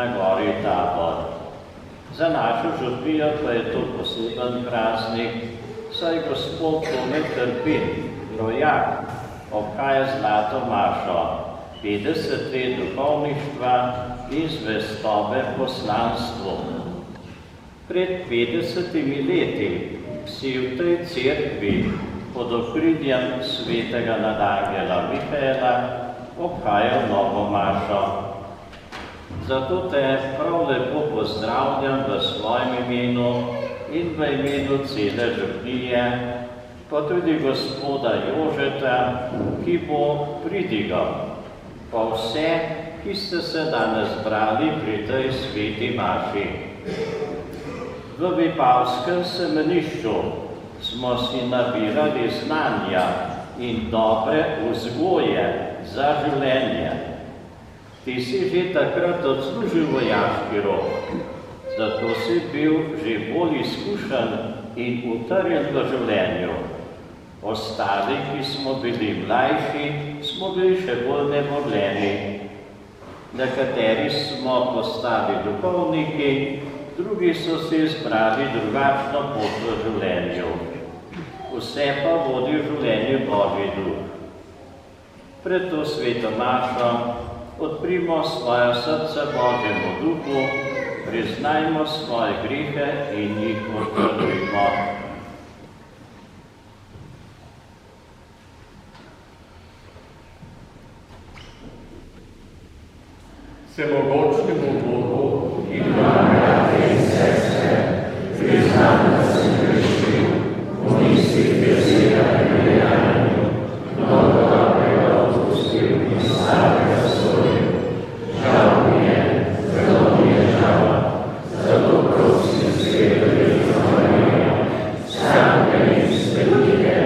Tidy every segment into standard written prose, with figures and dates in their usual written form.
na gori Tabor. Za našo župijo pa je to poseben praznik, saj Gospod tome trpi, rojak, obhaja zlato mašo, 50 let duhovništva in zvestobe poslanstvu. Pred 50 leti si v tej cerkvi pod okriljem svetega nadangela Mihaela obhajal novo mašo. Zato te prav lepo pozdravljam v svojem imenu in v imenu cele župnije, pa tudi gospoda Jožeta, ki bo pridigal, pa vse, ki ste se danes zbrali pri tej sveti maši. V Vipavskem semenišču smo si nabirali znanja in dobre vzgoje za življenje. Ti si že takrat odslužil vojaški rok, zato si bil že bolj izkušen in utrjen v življenju. Ostali, ki smo bili mlajši, smo bili še bolj nemogleni. Nekateri smo postali duhovniki, drugi so si izbrali drugačno pot v življenju. Vse pa vodi v življenju Božji duh. Pred to sveto mašo odprimo svoje srce Božjemu duhu, priznajmo svoje grehe in jih odprimo. Vsemogočnemu Bogu in brate in sestre, priznam, da sem grešil v mislih, besedah in dejanju, mnogo dobrega odpustil in slabega storil. Žal mi je, zelo mi je žal, zato prosim Sveto Devico Marijo, stranke in svetnike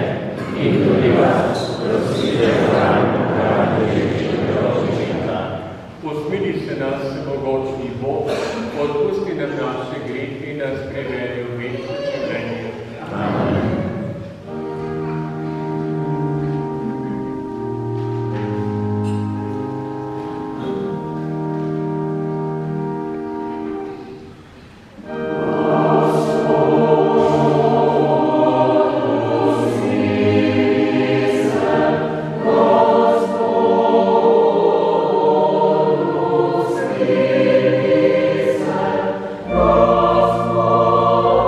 in tudi vas, prosite hranimo hrano večnega očeta. Usmili se nas, mogočni Bog, odpusti nam naše grehe in nas privedi v večno življenje. Amen. Oh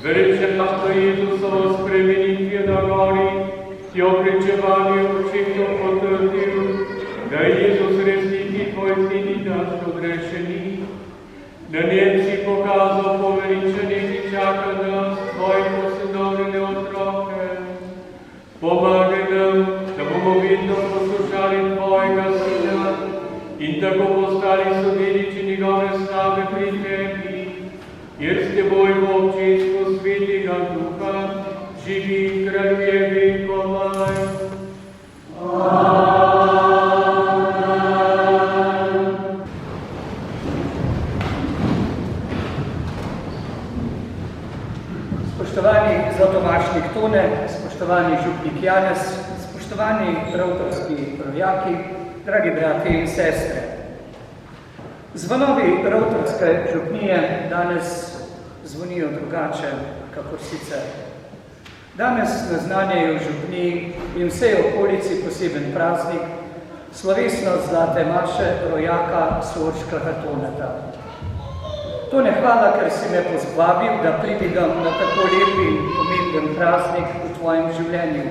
Zveličenost Jezusovo spremenitvijo na gori, ti o pričevanju očitno potrdil, da je Jezus resniki tvoj sin in naš odrešenik. Na njem si pokazal poveličanje, ki čaka nas, tvoje posodobljene otroke. Pomagaj nam, da bomo vedno poslušali tvojega sina in tako postali sodeliči njegove slave pri tebi, jer s teboj v občestvu Svetega Duha živi in kraljuje vekomaj. Spoštovani zlatomašnik Tone, spoštovani župnik Janez, spoštovani ravtorski rojaki, dragi brati in sestre. Zvonovi ravtorske župnije danes zvonijo drugače, kakor sicer. Danes naznanjajo župniji in vsej okolici poseben praznik, slovesnost zlate maše rojaka Sorškega Toneta. Tone, hvala, ker si me pozvabil, da pridigam na tako lepi in pomemben praznik v tvojem življenju.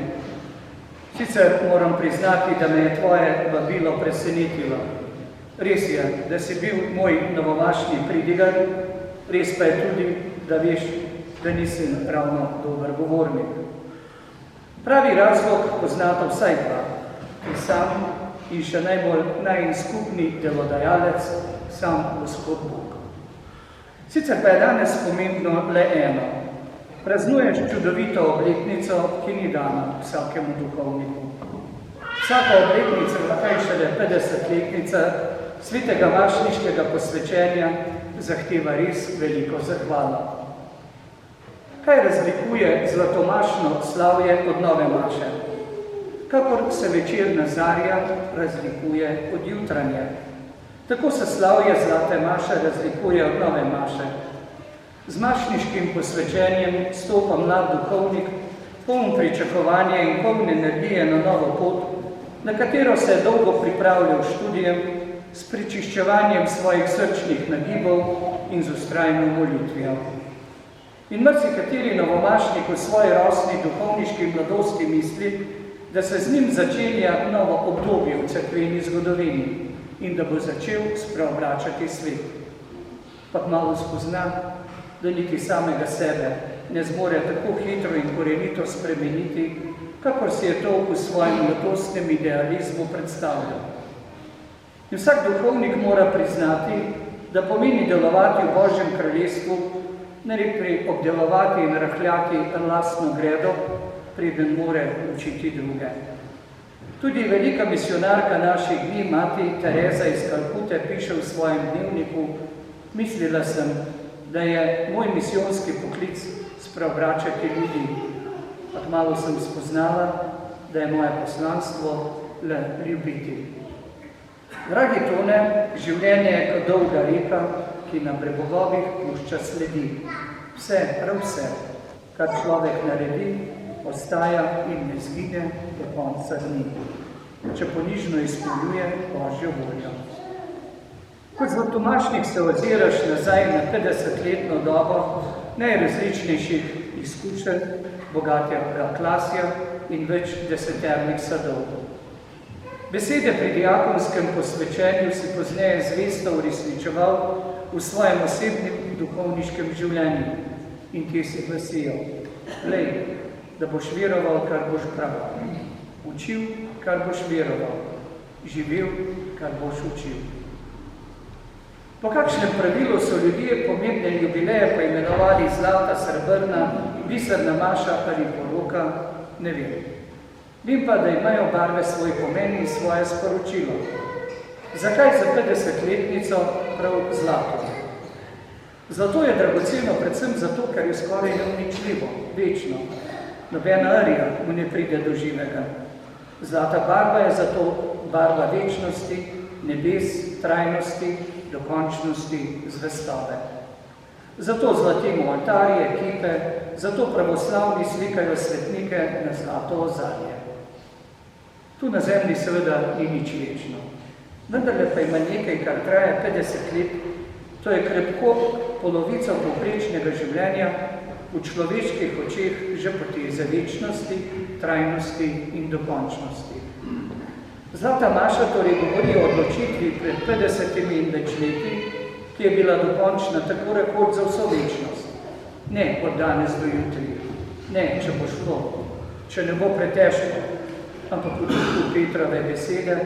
Sicer moram priznati, da me je tvoje vabilo presenetilo. Res je, da si bil moj novomašni pridigar, res pa je tudi, da veš, da nisi ravno dober govornik. Pravi razlog poznata vsaj dva, ki sam in še najbolj skupni delodajalec, sam Gospod Bog. Sicer pa je danes pomembno le eno. Praznuješ čudovito obletnico, ki ni dana vsakemu duhovniku. Vsaka obletnica, kaj šele 50-letnica svetega mašniškega posvečenja, zahteva res veliko zahvalo. Kaj razlikuje zlatomašno slavje od nove maše? Kakor se večerna zarja razlikuje od jutranje. Tako se slavje zlate maše razlikuje od nove maše. Z mašniškim posvečenjem stopa mlad duhovnik, poln pričakovanja in poln energije na novo pot, na katero se je dolgo pripravljal študijem, s prečiščevanjem svojih srčnih nagibov in z vztrajno molitvijo. In marsikateri novomašnik v svoji rosni duhovniški mladosti misli, da se z njim začenja novo obdobje v cerkveni zgodovini in da bo začel spreobračati svet. Pa malo spozna, da niti samega sebe ne zmore tako hitro in korenito spremeniti, kakor si je to v svojem mladostnem idealizmu predstavljal. In vsak duhovnik mora priznati, da pomeni delovati v Božjem kraljestvu, najprej obdelovati in rahljati lastno gredo, preden more učiti druge. Tudi velika misionarka naših dni, mati Tereza iz Kalkute, piše v svojem dnevniku: mislila sem, da je moj misijonski poklic spreobračati ljudi, pa kmalu sem spoznala, da je moje poslanstvo le ljubiti. Dragi Tone, življenje je kot dolga reka, ki na bregovih pušča sledi. Vse, prav vse, kar človek naredi, ostaja in ne zgine do konca dni, če ponižno izpolnjuje Božjo voljo. Kot zlatomašnik se oziraš nazaj na 50-letno dobo najrazličnejših izkušenj, bogatega klasja in več deseternih sadov. Besede pri diakonskem posvečenju si pozneje zvesto uresničeval v svojem osebnem duhovniškem življenju in kje si glasijo: glej, da boš veroval, kar boš bral, učil, kar boš veroval, živel, kar boš učil. Po kakšnem pravilu so ljudje pomembne jubileje poimenovali zlata, srebrna, biserna maša ali poroka, ne vem. Vem pa, da imajo barve svoj pomen in svoje sporočilo. Zakaj za 50-letnico prav zlato? Zlato je dragoceno predvsem zato, ker je skoraj neuničljivo, večno. Nobena arija mu ne pride do živega. Zlata barva je zato barva večnosti, nebes, trajnosti, dokončnosti, zvestobe. Zato zlatimo oltarje, kipe, zato pravoslavni slikajo svetnike na zlato ozadje. Tu na zemlji seveda ni nič večno. Vendarle pa ima nekaj, kar traja 50 let, To je krepko polovica povprečnega življenja v človeških očeh že poteze večnosti, trajnosti in dokončnosti. Zlata maša torej govori o odločitvi pred 50 in več leti, ki je bila dokončna tako rekoč za vso večnost. Ne od danes do jutri, ne, če bo šlo, če ne bo pretežko, ampak v čutu Petrove besede,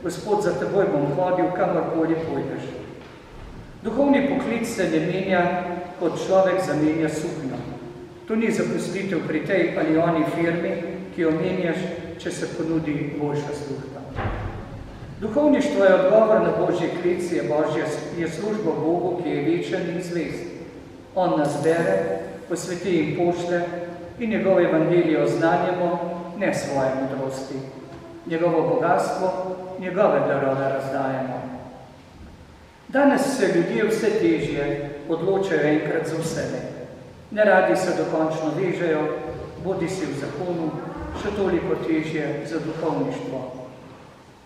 Gospod, za teboj bom hodil, kamorkoli pojdeš. Duhovni poklic se ne menja, kot človek zamenja suknjo. To ni zaposlitev pri tej ali oni firmi, ki jo menjaš, če se ponudi boljša služba. Duhovništvo je odgovor na Božji klic, je služba Bogu, ki je večen in zvest. On nas bere, posveti in pošle in njegovo evangelijo oznanjamo, ne svoje modrosti. Njegovo bogatstvo, njegove darove razdajamo. Danes se ljudje vse težje odločajo enkrat za vsebe. Neradi se dokončno vežejo, bodi si v zakonu, še toliko težje za duhovništvo.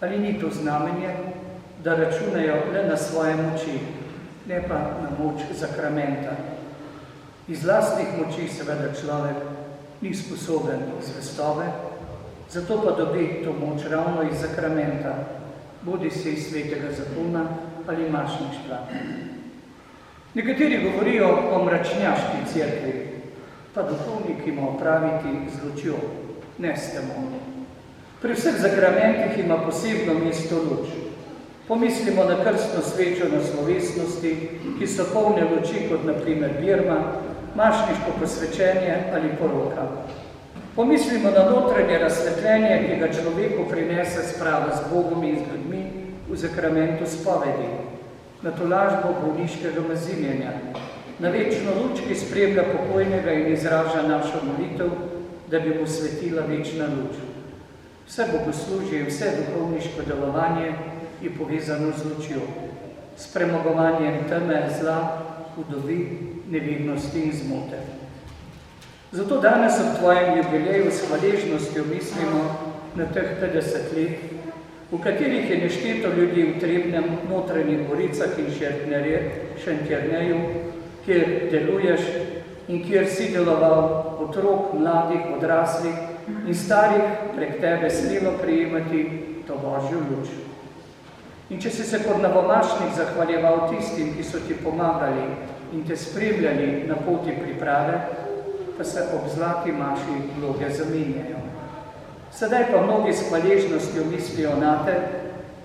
Ali ni to znamenje, da računajo le na svoje moči, ne pa na moč zakramenta? Iz lastnih moči seveda človek ni sposoben zvestove, zato pa dobi to moč ravno iz zakramenta, bodi si iz svetega zakona ali mašništva. Nekateri govorijo o mračnjaški cerkvi, pa duhovnik ima opraviti z lučjo, ne s temom. Pri vseh zakramentih ima posebno mesto luč. Pomislimo na krstno svečo na slovesnosti, ki so polne luči, kot na primer birma, mašniško posvečenje ali poroka. Pomislimo na notranje razsvetljenje, ki ga človeku prinese sprava z Bogom in z ljudmi v zakramentu spovedi, na tolažbo bolniškega maziljenja, na večno luč, ki spremlja pokojnega in izraža našo molitev, da bi mu svetila večna luč. Vse bogoslužje in vse duhovniško delovanje je povezano z lučjo, s premagovanjem teme, zla, hudobi, nevidnosti in zmote. Zato danes ob tvojem jubileju s hvaležnostjo mislimo na teh 50 let, v katerih je nešteto ljudi v Trebnjem, Notranjih Goricah in Šentjerneju, kjer deluješ in kjer si deloval, otrok, mladih, odraslih in starih prek tebe smelo prejemati to Božjo luč. In če si se kot novomašnik zahvaljeval tistim, ki so ti pomagali in te spremljali na poti priprave, pa se ob zlati maši vloge zamenjajo. Sedaj pa mnogi s hvaležnostjo mislijo na te,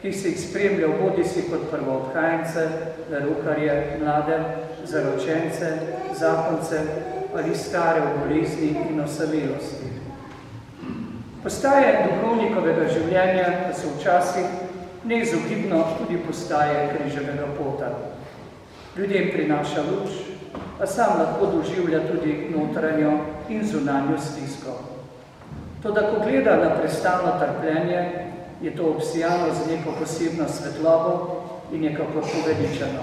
ki si jih spremljal bodi si kot prvoobhajence, verukarje, mlade, zaročence, zakonce ali stare v bolezni in osamelosti. Postaje duhovnikovega življenja pa so včasih neizogibno tudi postaje križevega pota. Ljudem prinaša luč, a sam lahko doživlja tudi notranjo in zunanjo stisko. Toda, ko gleda na prestalno trpljenje, je to obsijano z neko posebno svetlobo in nekako poveličeno.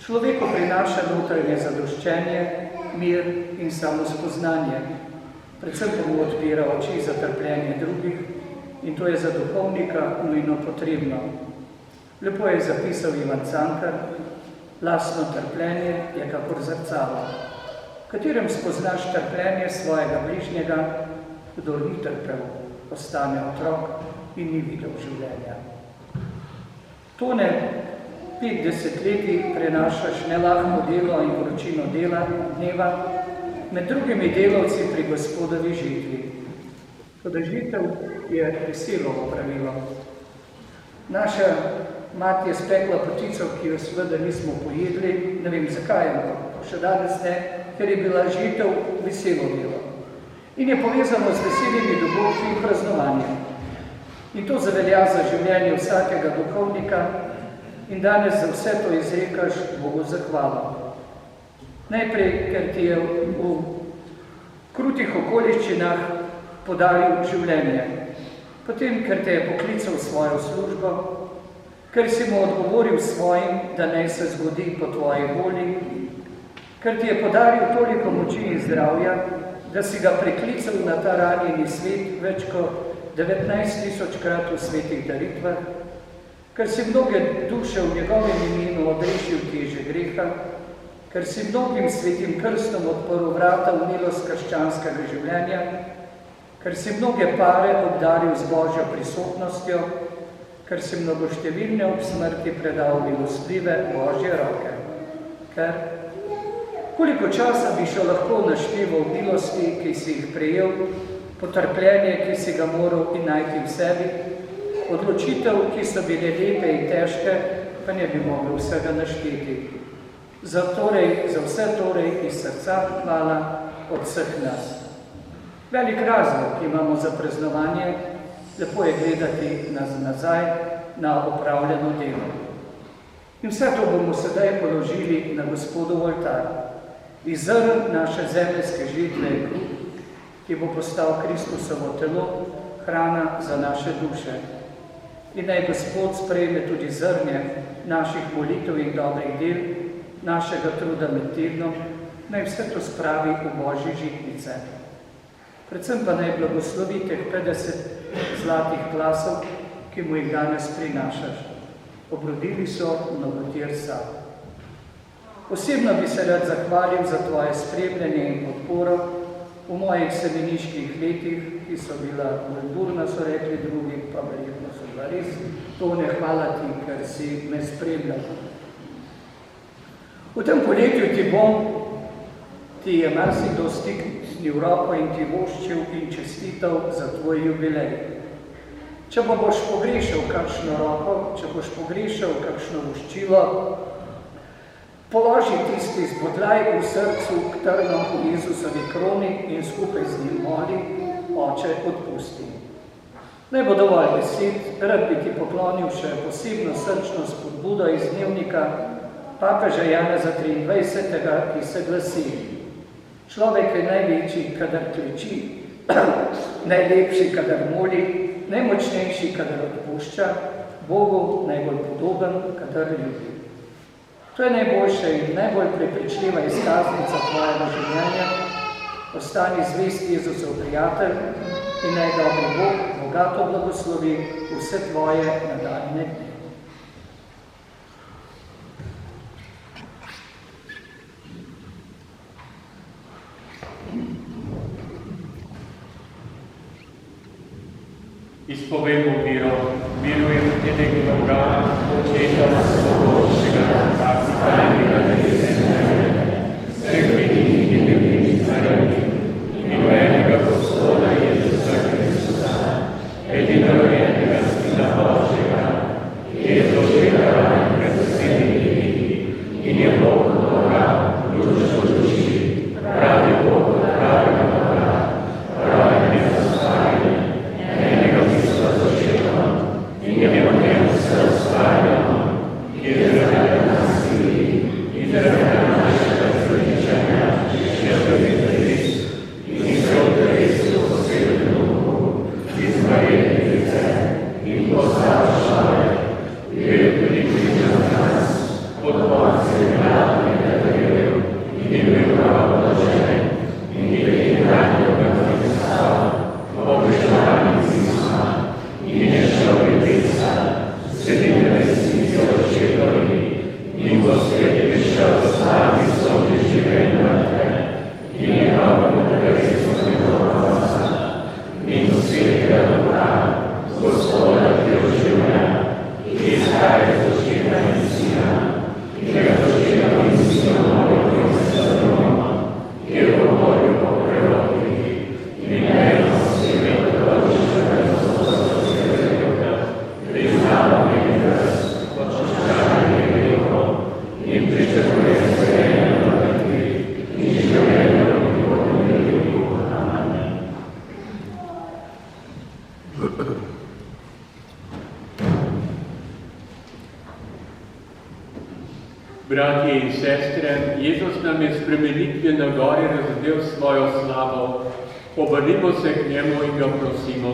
Človeku prinaša notranje zadoščenje, mir in samospoznanje, predvsem pa mu odpira oči za trpljenje drugih in to je za duhovnika nujno potrebno. Lepo je zapisal Ivan Cankar, lastno trpljenje je kakor zrcalo, v katerem spoznaš trpljenje svojega bližnjega, kdor ni trpel, postane otrok in ni videl življenja. Tone 50 leti prenašaš nelahko delo in vročino dneva, med drugimi delavci pri Gospodovi žitvi. Toda žitev je veselo opravilo. Naša mati je spekla potico, ki jo seveda nismo pojedli, ne vem zakaj, ampak še danes ne, ker je bila žitev veselo delo. In je povezano z veselimi dogodki in praznovanjem. In to zavelja za življenje vsakega duhovnika in danes za vse to izrekaš Bogu zahvalo. Najprej, ker ti je v krutih okoliščinah podaril življenje, potem, ker te je poklical v svojo službo, ker si mu odgovoril svojim, da naj se zgodi po tvoji volji, ker ti je podaril toliko moči in zdravja, da si ga preklical na ta ranjeni svet več kot 19 000 krat v svetih daritvah, ker si mnoge duše v njegovem imenu odrešil teže greha, ker si mnogim svetim krstom odprl vrata v milost krščanskega življenja, ker si mnoge pare obdaril z Božjo prisotnostjo, ker si mnogoštevilne ob smrti predal milostljive Božje roke. Ker koliko časa bi še lahko našteval milosti, ki si jih prejel, potrpljenje, ki si ga moral in najti v sebi, odločitev, ki so bile lepe in težke, pa ne bi mogel vsega našteti. Za vse torej iz srca hvala od vseh nas. Velik razlog imamo za praznovanje, lepo je gledati nazaj na opravljeno delo. In vse to bomo sedaj položili na Gospodov oltar. Iz zrn naše zemeljske žitve je kruh, ki bo postal Kristusovo telo, hrana za naše duše. In naj Gospod sprejme tudi zrnje naših molitev in dobrih del, našega truda med tednom, naj vse to spravi v Božje žitnice. Predvsem pa naj blagoslovi teh 50 zlatih glasov, ki mu jih danes prinašaš. Obrodili so mnogotir sad. Osebno bi se rad zahvalil za tvoje spremljanje in podporo v mojih semeniških letih, ki so bila bolj burna, so rekli drugi, pa verjetno so bila res. To ne hvala ti, ker si me spremljal. V tem poletju ti je marsikdo stisnil roko in ti voščil in čestital za tvoj jubilej. Če boš pogrešal kakšno roko, če boš pogrešal kakšno voščilo, položi tisti spodlaj v srcu k trnom v Jezusovi kroni in skupaj z njim moli, Oče, odpusti. Naj bo dovolj besed, rad bi ti poklonil še posebno srčno spodbudo iz dnevnika papeža Janeza 23., ki se glasi: človek je največji, kadar kleči, najlepši, kadar moli, najmočnejši, kadar odpušča, Bogu najbolj podoben, kadar ljubi. To je najboljša in najbolj prepričljiva izkaznica tvojega življenja. Ostani zvest Jezusov prijatelj in naj dobri Bog bogato blagoslovi vse tvoje nadaljnje dni. Izpovemo viro, verujem v enega Boga, Očeta vsemogočnega, Vsakdanjega nebesnega, vseh velikih in nevidnih stvari, in v enega Gospoda Jezusa Kristusa, edinorojenega Sina Božjega, ki je doživel pred vsemi ljudmi in je Bog od Boga, duš od duši, pravi Bog od pravega Boga, pravi nezastarjen, enega misla z očetom in je v njem vse ustvarjeno, ki je zaradi nas ljudi in zaradi našega zrničanja še dovidelic in se odresil posebno Bogu iz Marjetice in postal človek, je tudi prišel nas, od Boga Pilatovega verjel in je bil pravoblažen in je tretjega dne vstal, obeščevanim pisma in je šel v Lica, sedi na desnici Očetovi in Gospod je prišel s nami sobi žive in mrtve in njegovemu telesu njegovca in Svetega Duha, Gospoda, ki oživlja, ki izhaja iz očeta in Sina, ki ga očeta in Sina molil in se zadumimo, ki je govoril po prerokih in eno Svetega Božjega Zozoga, priznamo in raz, počaščanje veliko in pričakuje zgojenje do mrtvih in življenje do prihodnje ljudi. Amen. Bratje in sestre, Jezus nam je s premenitvijo na gori razodel svojo slavo. Obrnimo se k njemu in ga prosimo.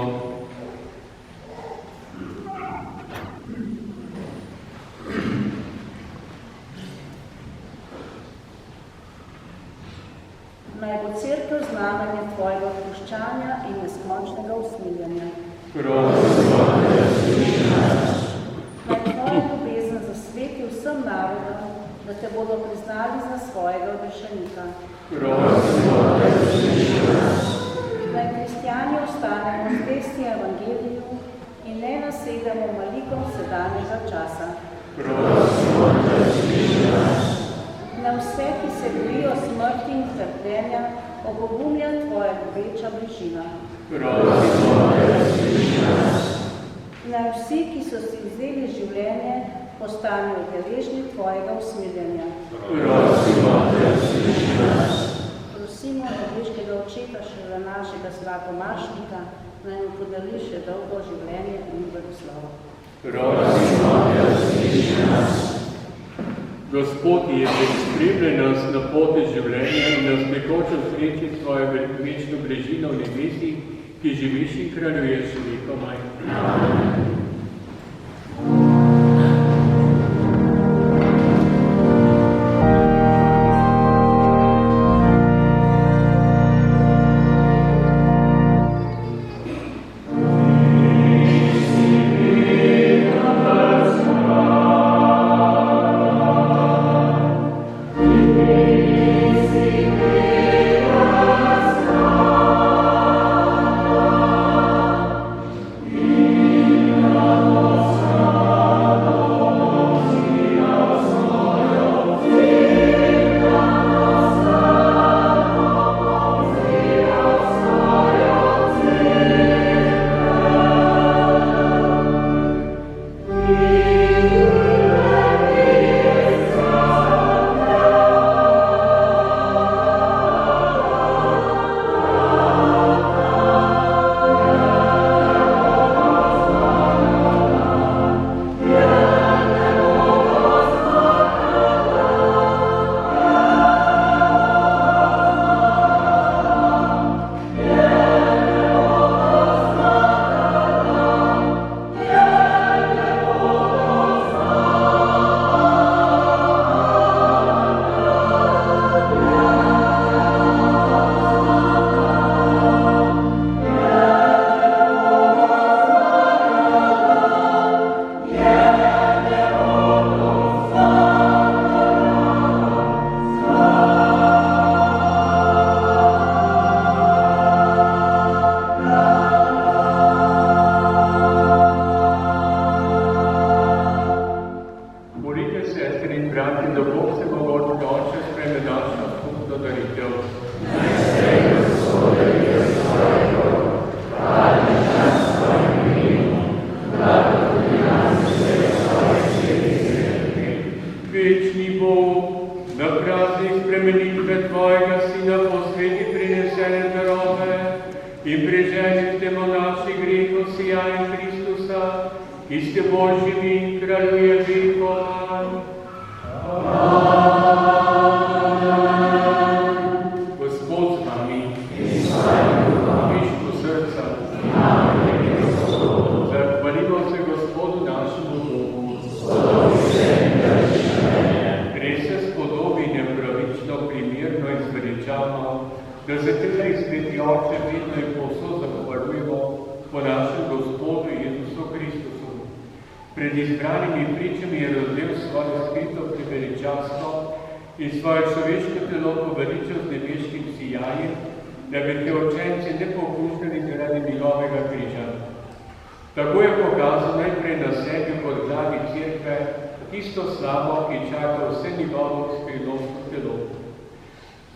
Naj bo cerkev znamenje tvojega odpuščanja in neskončnega usmiljanja. Prosimo, da sliši nas. Naj vsem narodom, da te bodo priznali za svojega odrešenika. Prosimo, da usliši nas. Da kristjani ostanemo zvesti evangeliju in ne nasedemo malikom sedanjega časa. Prosimo, da usliši nas. Na vse, ki se bojijo smrti in trpljenja, opogumlja tvoja ljubeča bližina. Prosimo, da usliši nas. Na vsi, ki so si vzeli življenje, postanejo deležni tvojega usmiljenja. Prosimo, da usliši nas. Prosimo nebeškega očeta šele našega zlatomašnika, naj mu podeli še dolgo življenje in blagoslovo. Prosimo, da usliši nas. Gospod je spremlja nas na poti življenja in nas nekoč sreči svojo večno bližino v nebesih, ki živiš in kraljuješ vekomaj. Amen.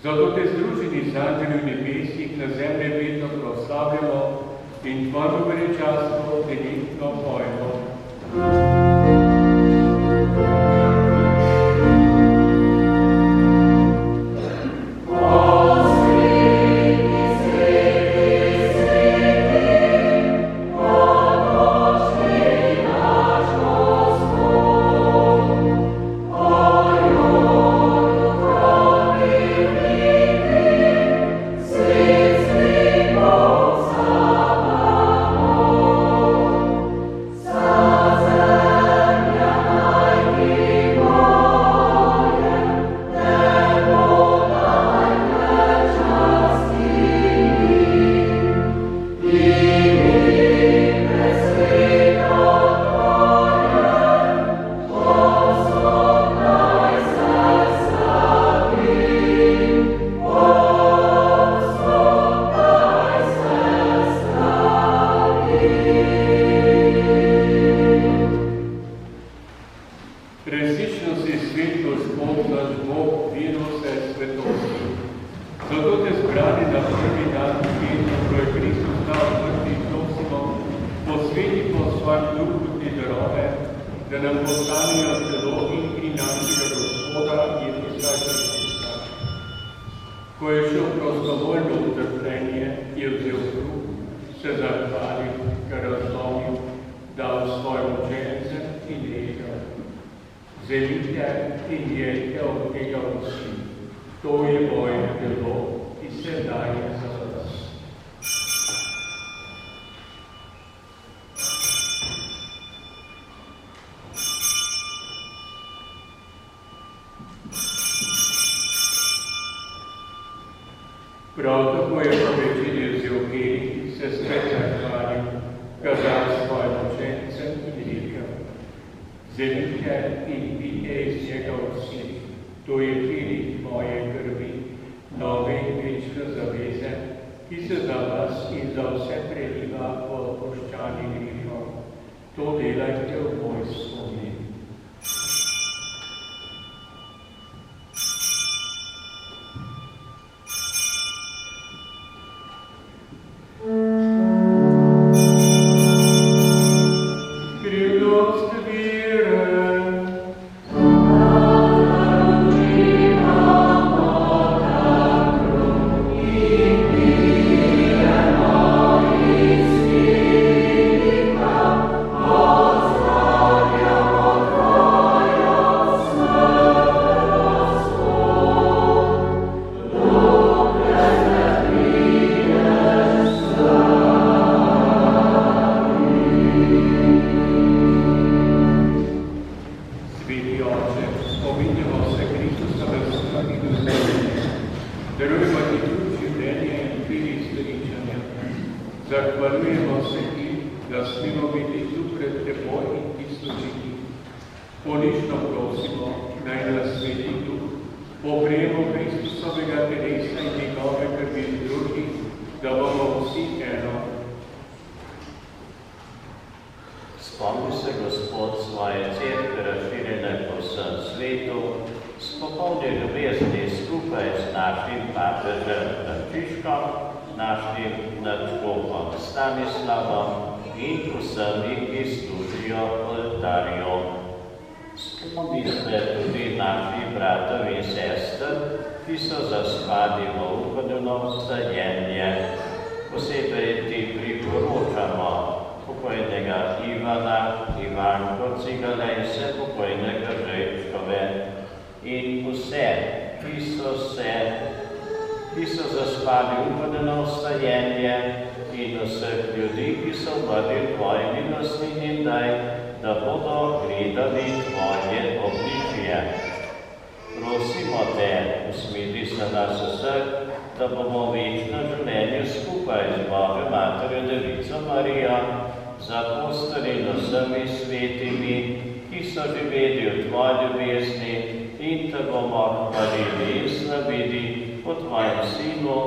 Zato te združeni z angeli v nebesih na zemlji vedno proslavljamo in tvojemu veličastvu nenehno pojemo. Sa Zato te zbrani na prvi dan tedna, ko je Kristus dal mrtvi, prosimo, posveti po svojem duhu te darove, da nam postanejo telo in kri našega Gospoda Jezusa Krista. Ko je šel prostovoljno v trpljenje, je vzel kruh, se zahvalil, ga razlomil, dal svojim učencem in rekel: Vzemite in jejte od tega vsi. To je moje telo, ki se daje za vas. Prav tako je po večini vzel kelih, se spet zahvalil, ga dal svojim učencem in rekel: Vzemite in pijte iz njega vsi. To je kelih moje krvi, nove in večne zaveze, ki se za vas in za vse preliva po odpuščanju grehov. To delajte v moj spomin. Zahvaljujemo se ti, da smemo biti tu pred teboj in ti služiti. Ponično prosimo, naj nas sveti duh po prejemu Kristusovega telesa in njegove krvi združi, da bomo vsi eno. Spomni se, Gospod, svoje cerkve razširjene po vsem svetu, s popolne ljubezni skupaj s našim papežem Frančiškom, našim nadškofom Stanislavom in vsemi, ki služijo oltarju. Spomni se tudi naših bratov in sester, ki so zaspali v upanju vstajenje. Posebej ti priporočamo pokojnega Ivana, Ivanko Cigalejse, pokojnega Žejčkove in vse, ki so zaspali upanje vstajenje in vseh ljudi, ki so vadi tvoje milosti in daj, da bodo gledali tvoje obličje. Prosimo te, usmili se nas vseh, da bomo v večnem življenju skupaj z Božjo Materjo Devico Marijo, z apostoli in vsemi svetimi, ki so živeli v tvoji ljubezni, in te bomo hvalili in slavili po tvojem Sinu,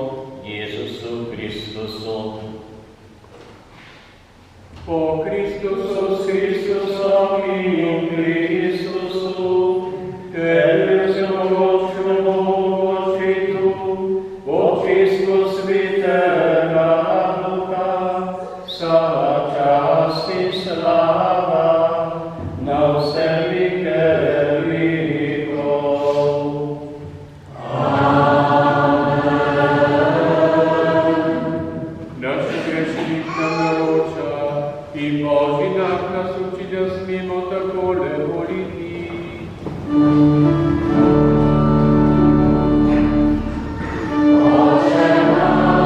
Jezusu Kristusu. Po Kristusu, s Kristusom in Kristusu, tebe se mogočnemu Očitu, Očistvu Svetega Duha, vsa čast in slava na vse vike vekov. Naš grešnik nam naroča in Božji dan nas uči, da smemo takole moliti. Oče naš,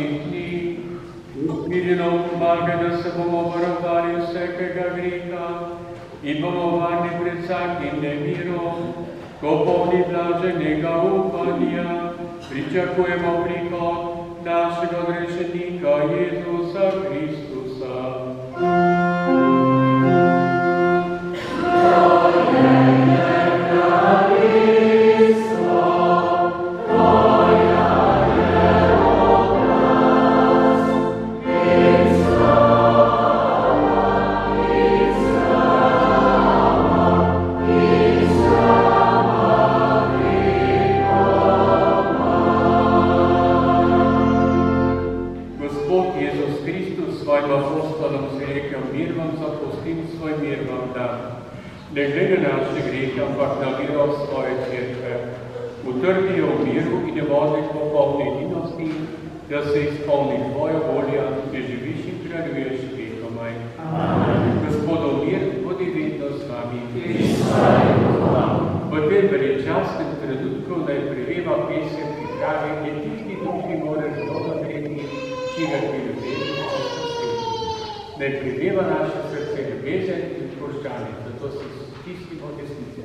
naših dni. Miri nam pomagaj, da se bomo varovali vsakega greha in bomo varni pred vsakim nemirom, ko polni blaženega upanja pričakujemo prihod našega odrešenika Jezusa Kristusa. Ne glede na naše grehe, ampak na vero v svoje cerkve, utrpijo v miru in ne vozi po polni edinosti, da se izpolni tvoja volja, ki živiš in kraljuješ vekomaj. Gospodov mir, bodi vedno z vami. V tem veličastnem trenutku naj preveva pesem priprave, je tisti drugi moraš dobro vredni, čigar bi ljubezen čisto svet. Naj preveva naše srce ljubezen in sproščanje, zato se stisnimo desnice.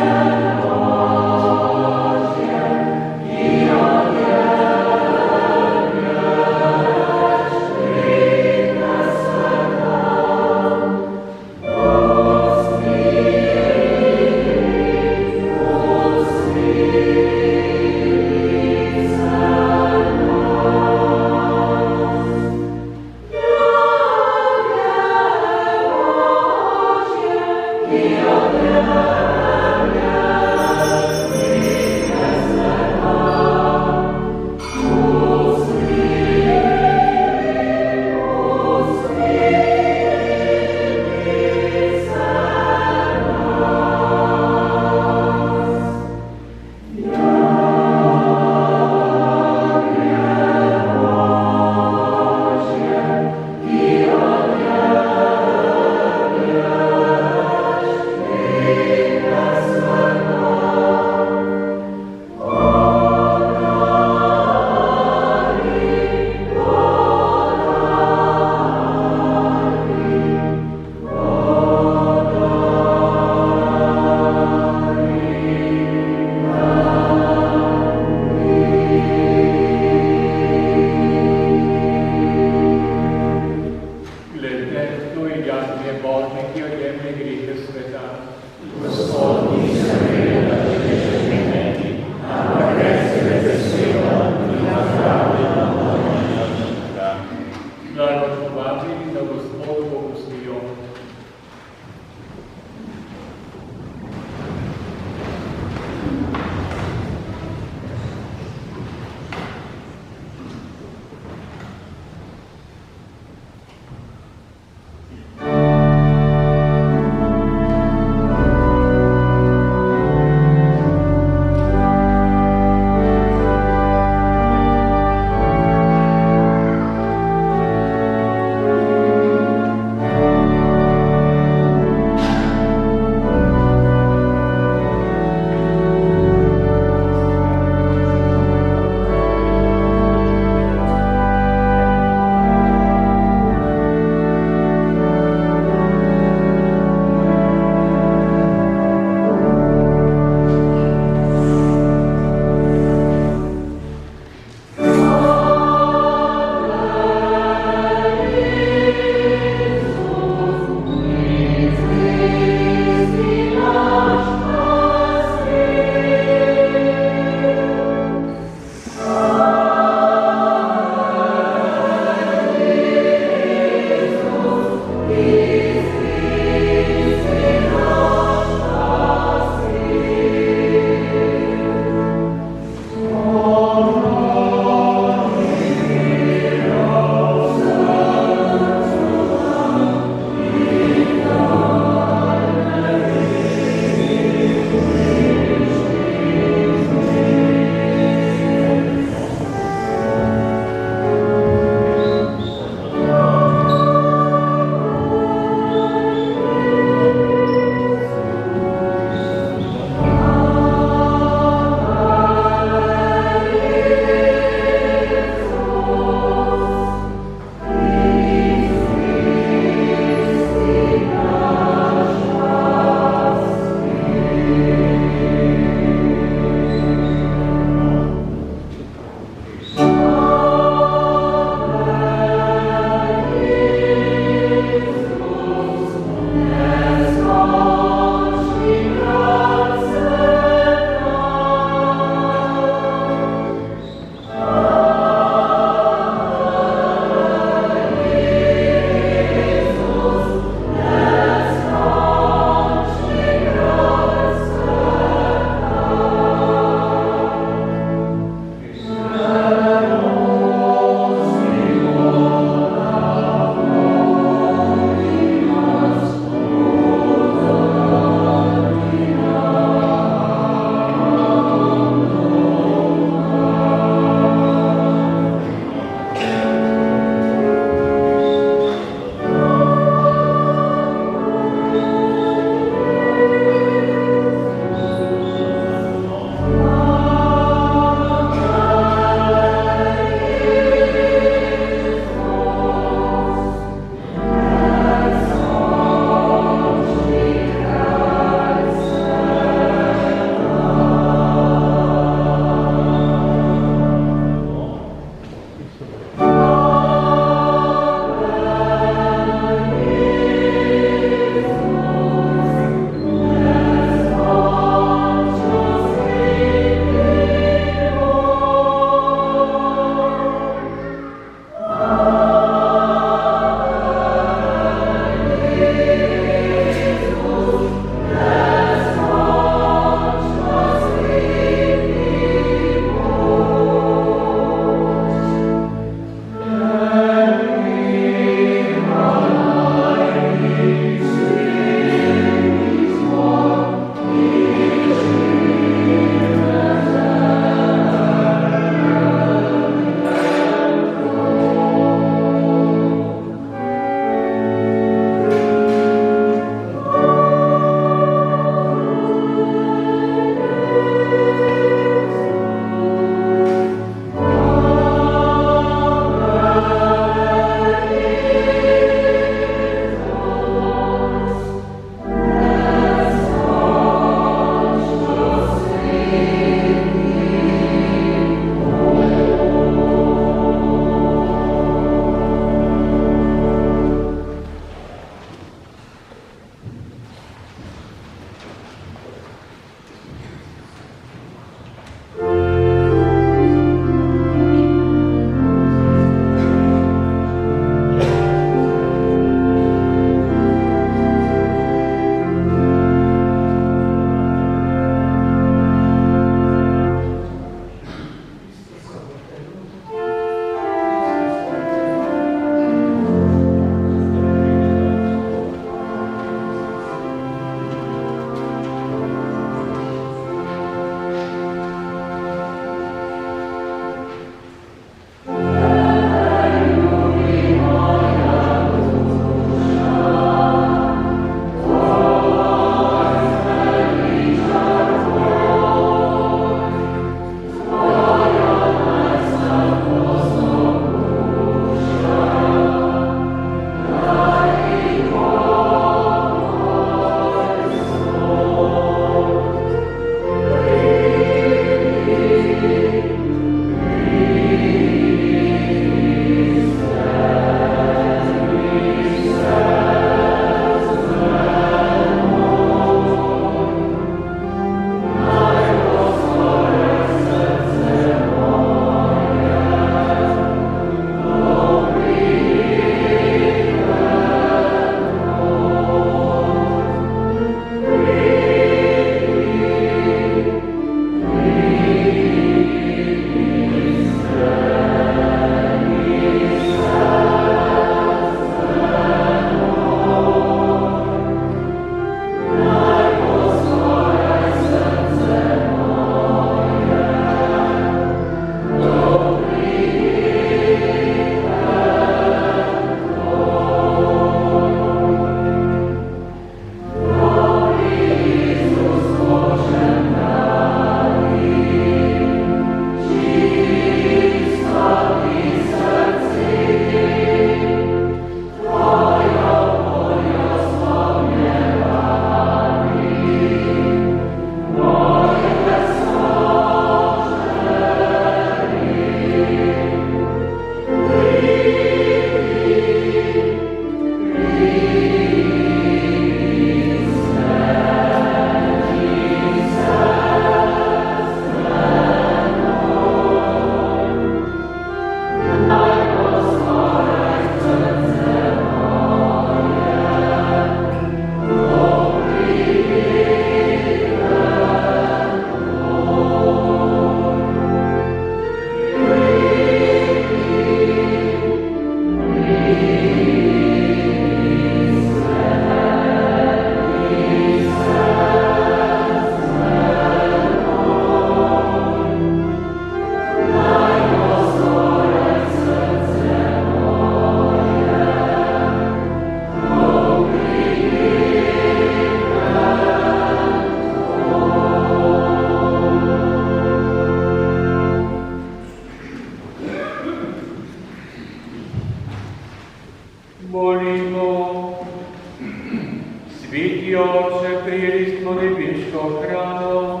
Ti, Oče, prijeli smo nebeško hrano,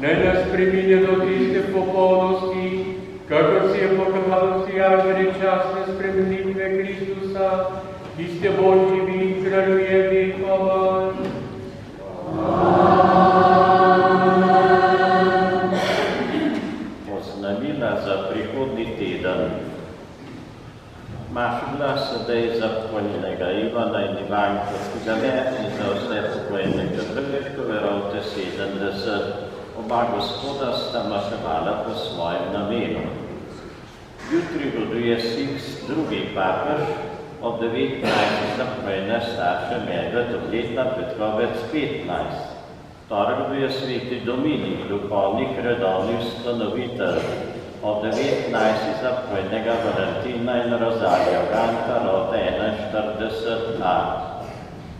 naj nas preminje do tiste popolnosti, kako si je pokazal sijažne časne spremenitve Kristusa, tiste Božji vin kraljuje vekova. Oznanila za prihodni teden. Maš glas sedaj za pokojnega Ivana in Ivanko Fugale in za vse pokojnega Drveško verovte 70. Oba gospoda sta maševala po svojem namenu. Jutri goduje Siks, drugi papež, ob 19. zapojne starše Medved, obletna Petkovec 15. Torek goduje sveti Dominik, duhovnik, redovni ustanovitelj, ob 19. zapojnega Valentina in Rozarja Ganta, rota 41a.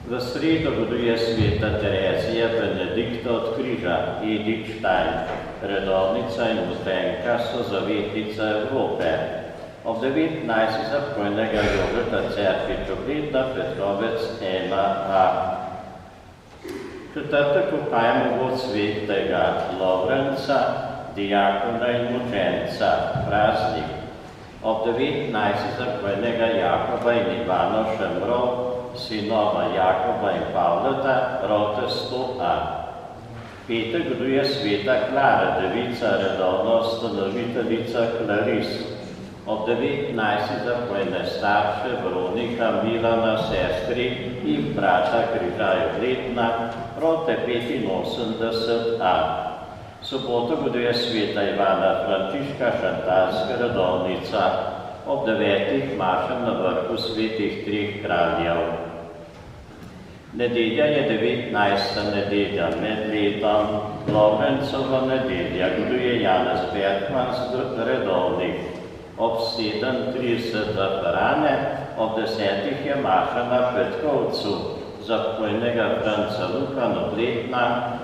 V sredo goduje sveta Terezija Benedikta od Križa, Edith Stein, redovnica in mutenka, sozavetnica Evrope. Ob 19. zapojnega Jogeta Cerkič, obletna Petkovec 1a. Četrtek upajamo vod svetega Lovrenca, diakona in mučenca, praznik. Ob 19. zapojnega Jakoba in Ivana Šemrov, sinova Jakoba in Pavleta, rote 100a. Petek goduje sveta Klara, devica, redovna ustanoviteljica Klaris. Ob 19. zapojne starše Veronika, Milana, sestri in brata Križaj obletna, rote 85a. Soboto goduje sveta Ivana Frančiška, šantalska redovnica, ob 9. mašem na vrhu svetih treh kraljev. Nedelja je 19. nedelja med letom, Lovrencova nedelja, goduje Janez Bergman, redovnik. Ob 7:30 za Frane, ob 10. je maša na Petkovcu, za pokojnega Franca Luka, obletna,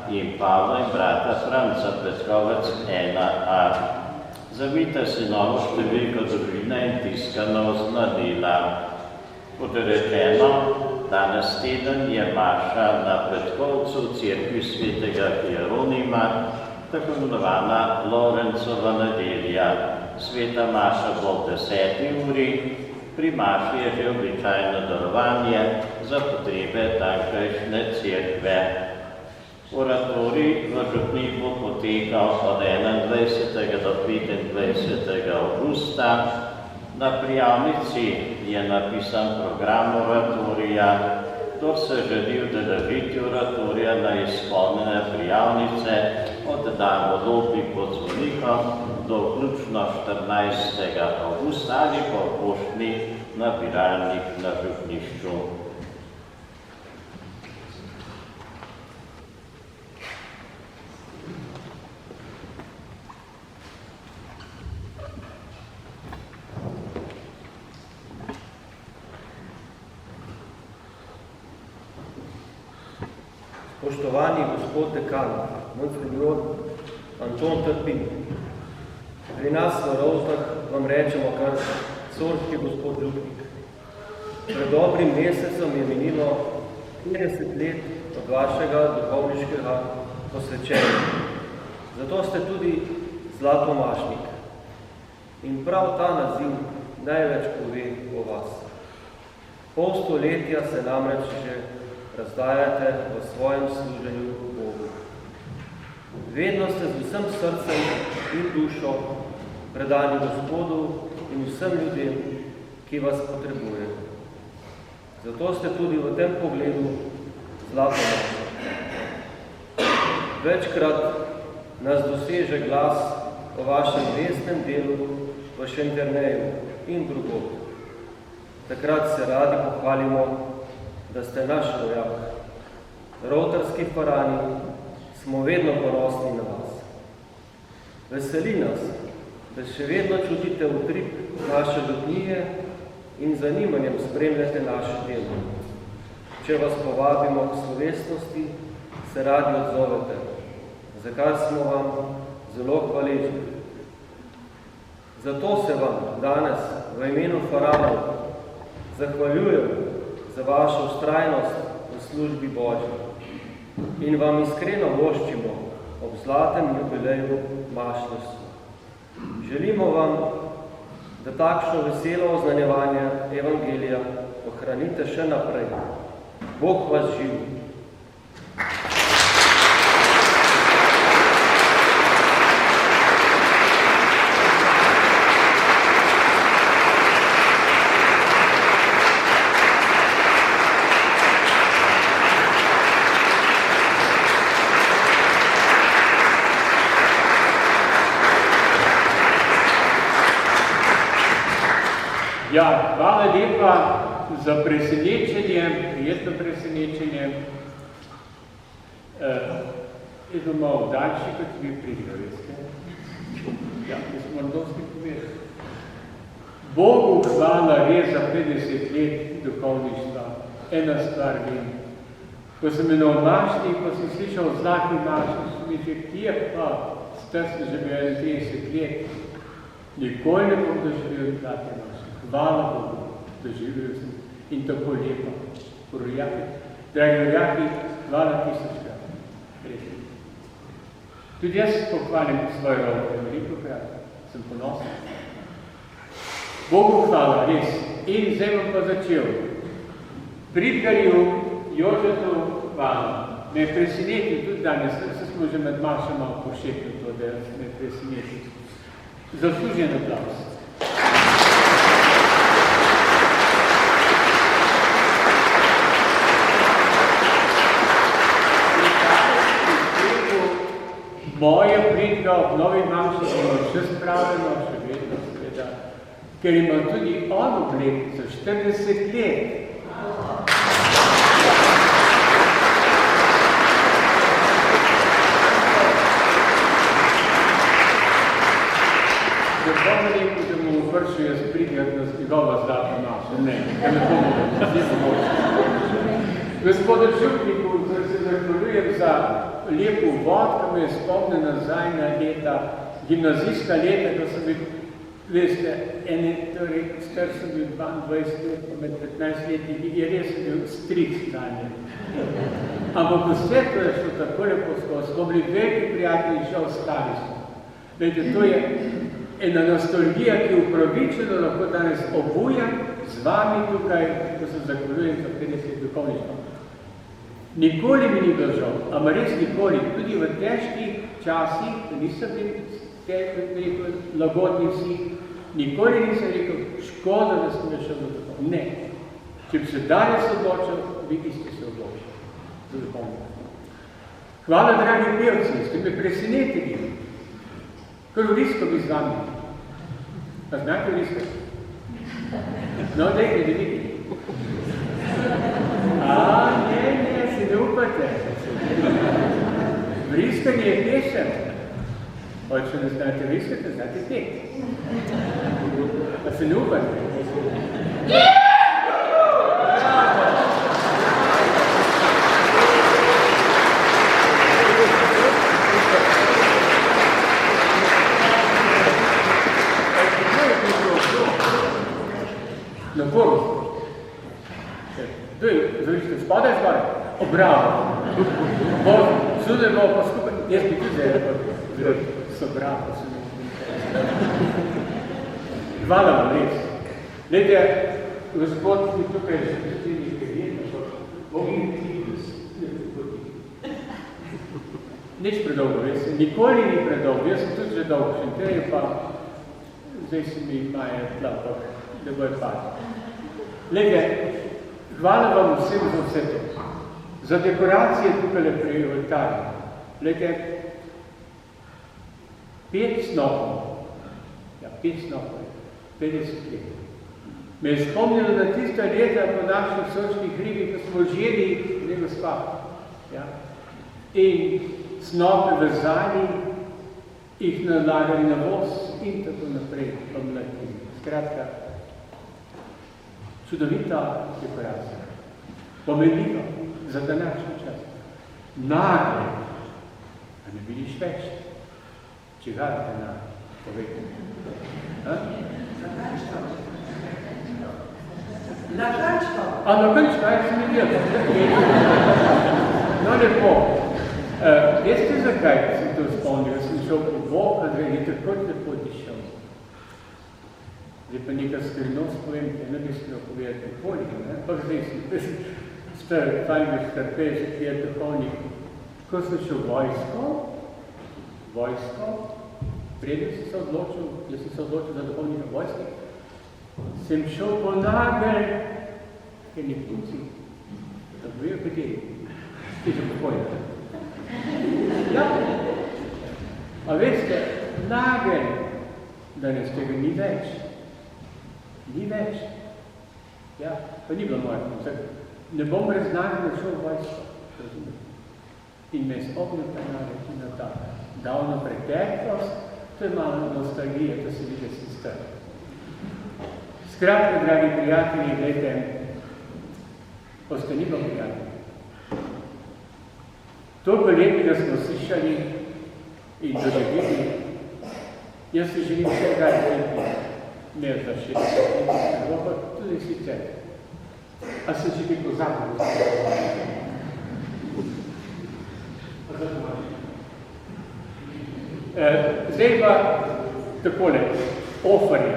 in Pavla in brata Franca Petkovec 1a. Zavite si novo številko družine in tiskano oznanila. Kot rečeno, danes teden je maša na Petkovcu v cerkvi svetega Hieronima, tako imenovana Lovrencova nedelja. Sveta maša bo ob 10. uri, pri maši je že običajno darovanje za potrebe tamkajšnje cerkve. Oratorij v Župnik bo potekal od 21. do 25. avgusta. Na prijavnici je napisan program oratorija. Kdor se želi udeležiti oratorija na izpolnjene prijavnice, oddan vloži pod zvonikom do vključno 14. avgusta ali po poštni nabiralnik na župnišču. Spoštovani gospod dekan, monsenjor Anton Trpin, pri nas v Rovtah vam rečemo kar sorški gospod župnik. Pred dobrim mesecem je minilo 50 let od vašega duhovniškega posvečenja. Zato ste tudi zlatomašnik. In prav ta naziv največ pove o vas. Pol stoletja se namreč že razdajate v svojem služenju Bogu. Vedno ste z vsem srcem in dušo predani Gospodu in vsem ljudem, ki vas potrebujejo. Zato ste tudi v tem pogledu zlatomašnik. Večkrat nas doseže glas o vašem vestnem delu v Šentjerneju in drugod. Takrat se radi pohvalimo, da ste naš vojak. Rovtarski farani smo vedno ponosni na vas. Veseli nas, da še vedno čutite utrip naše župnije in zanimanjem spremljate naše delo. Če vas povabimo k slovesnosti, se radi odzovete, za kar smo vam zelo hvaležni. Zato se vam danes v imenu faranov zahvaljujem za vašo vztrajnost v službi Božji. In vam iskreno voščimo ob zlatem jubileju mašnosti. Želimo vam, da takšno veselo oznanjevanje Evangelija ohranite še naprej. Bog vas živi. Ja, hvala lepa za presenečenje, prijetno presenečenje. Je to malo daljši, kot bi prišel, veste. Ja, mi smo dosti povedali. Bogu hvala res za 50 let duhovništva. Ena stvar vem. Ko sem imel mašni, ko sem slišal zlati mašni, sem mi že, kje pa, star sem že bil 30 let, nikoli ne bom doživel zlati mašni. Hvala Bogu, doživel sem in tako lepo. Dragi rojaki, hvala tisočkrat. Tudi jaz pohvalim svoje roke, veliko krat, sem ponosen. Bogu hvala, res. In zdaj bom pa začel. Pridgarju Jožetu hvala. Me je presenetil tudi danes, se smo že med mašama pošetili to, da me je presenetil. Zaslužen aplavz. Moje pridga ob novi manjši smo še spravljeno, še vedno seveda, ker ima tudi on oblek za 40 let. Zato me rekel, da mu vršil jaz pridjak na njegova zlata naša. Ne, da ne bomo. Gospodu Župniku, se zahvaljujem za lep uvod, ko me je spomnil nazaj na leta, gimnazijska leta, ko sem bil, veste, torej, star sem bil 22 let, pa med 15 leti, je res bil strik stanje. Ampak vse to je šlo tako lepo skozi, smo bili veliki prijatelji, žal stari smo. Vete, to je ena nostalgija, ki upravičeno lahko danes obujam z vami tukaj, ko se zahvaljujem za 50 duhovništva. Nikoli mi ni bilo žal, ama res nikoli, tudi v težkih časih, da nisem bil lagodni vsi, nikoli nisem rekel, škoda, da sem šel do duhovništva. Ne. Če bi se danes odločil, bi isti se odločil za duhovništvo. Hvala, dragi pevci, ste me presenetili. Kar vrisko bi z vami. Pa znate vrisko? No, dajte, da vidite. Ne, si ne upate. Vriskanje je pesem. Če ne znate vriskati, znate tek. Pa se ne upate. Na poru. Zavrište, spodaj zgore. Bravo. Zunaj bomo pa skupaj. Jaz bi tudi zdaj so bravo. Hvala vam res. Glede, gospod, mi tukaj že predsednik Kevin, Bog in nič predolgo, res. Nikoli ni predolgo. Jaz sem tudi že dolgo. Šenterje pa zdaj se mi maje tlapak, da bo je padlo. Glede, hvala vam vsem za vse to. Za dekoracije tukaj prej v oltarju. Glede, 5 snopov. Ja, 5 snopov. 50 let. Me je spomnilo na tista leta po naših sočnih hribih, ko smo želi, ne gospa. Ja. In snope vezali, jih nalagali na voz in tako naprej. Skratka, čudovita dekoracija. Pomenljiva za današnji čas. Nagle, a ne vidiš več, čigar denar, povedi. Na kančko. A na kančko, aj sem videl. No, lepo. Veste, zakaj sem to spomnil? Sem šel po Boka, da je tako lepo dišel. Zdaj pa nekaj skrivnost povem, ne bi smel povedati nikoli, ne? Pa zdaj sem fajn ga štrpeš, ki je duhovnik. Ko sem šel vojsko, preden si se odločil, da si se odločil za duhovnika vojske, sem šel po nagel, ker ni puci, da bojo kateri, ti že pokojni. Ja, a veste, nagel, danes tega ni več. Ni več. Ja, pa ni bilo moja koncept. Ne bom brez nagel šel v vojsko. In me spomnil ta nagel in na ta davno preteklost, to je malo nostalgija, to se vidi, da sem strl. Skratka, dragi prijatelji, gledajte, ostanimo prijatelji. Toliko lepega smo slišali in doživeli, jaz si želim vse kaj lepiti, ne za 60 let, pa tudi sicer. A se že bi pozabil? Zdaj pa takole, ofarje.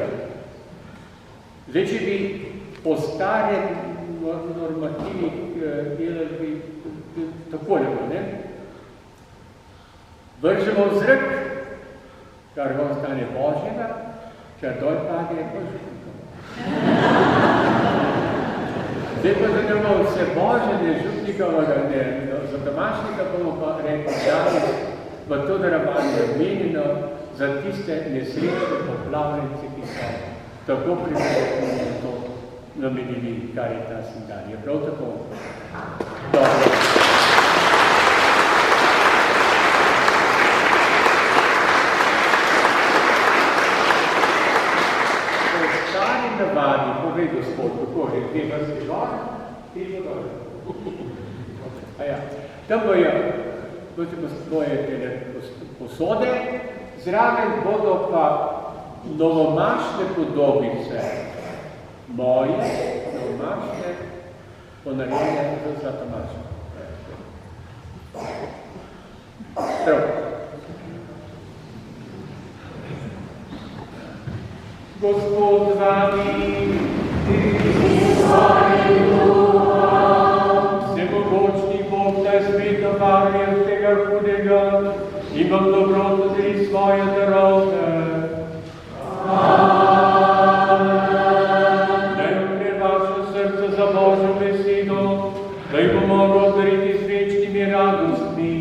Zdaj, če bi po starem normativih delali takole, ne? Vržemo v zrak, kar vam stane Božjega, ker dol pade je Božjega. Zdaj pa, da ne bomo vse Božje, ne župnikovega, ne za domačnika, bomo pa rekli danes v to darovanje namenjeno za tiste nesrečne poplavljence, ki so tako pripravljeni za to namenili Karitas in dan. Je prav tako? Dobro. Po stari navadi, povej gospod, kako je, te vrste gor, ti bo dol. Tam bojo, če postojete posode, zraven bodo pa novomašne podobice, moje novomašne, ponarjene za zlatomašne. Prav. Gospod z vami, vsemogočni Bog, daj spet navarje vsega hudega in vam dobroto zri svoje darovne. Naj vam gre vaše srce za Božjo besedo, da jih bo mogel obdariti z večnimi radostmi.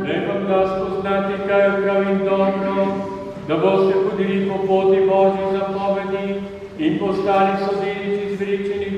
Naj vam da spoznati, kaj je prav in dobro, da boste hodili po poti Božjih zapovedi in postali sodelici izrečenih